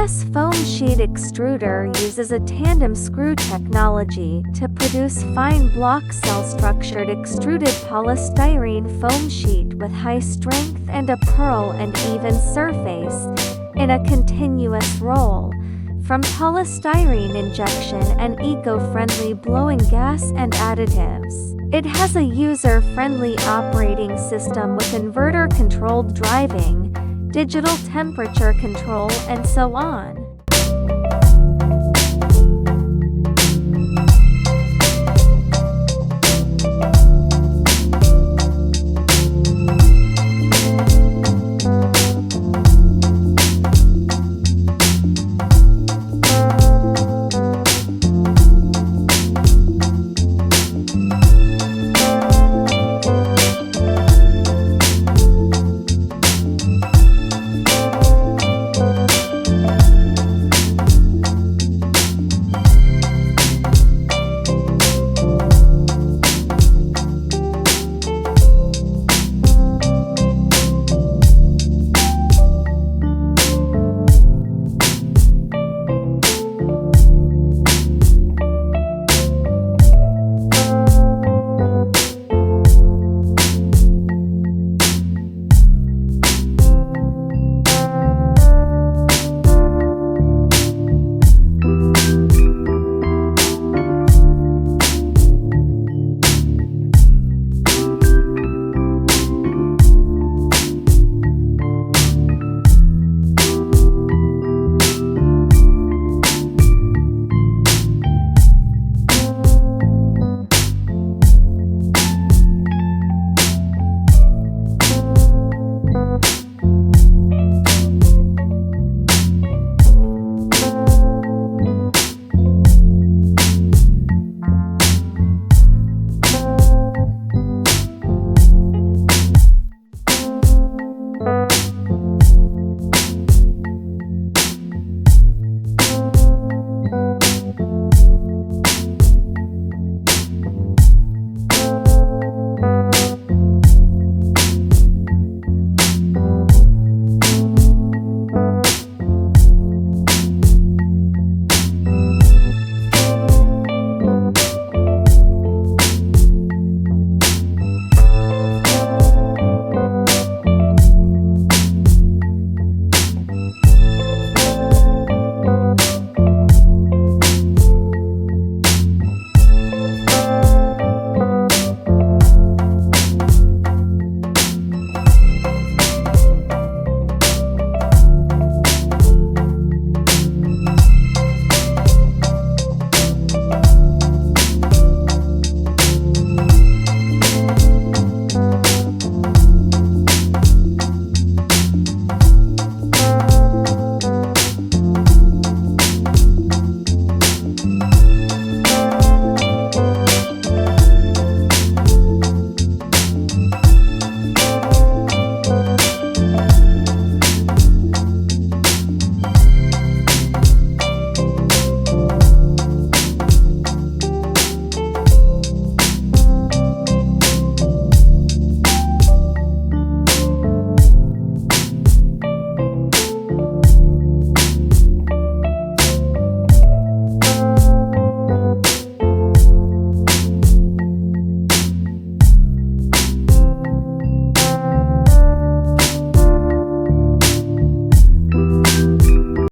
This foam sheet extruder uses a tandem screw technology to produce fine block cell structured extruded polystyrene foam sheet with high strength and a pearl and even surface in a continuous roll. From polystyrene injection and eco-friendly blowing gas and additives. It has a user-friendly operating system with inverter-controlled driving, digital temperature control and so on.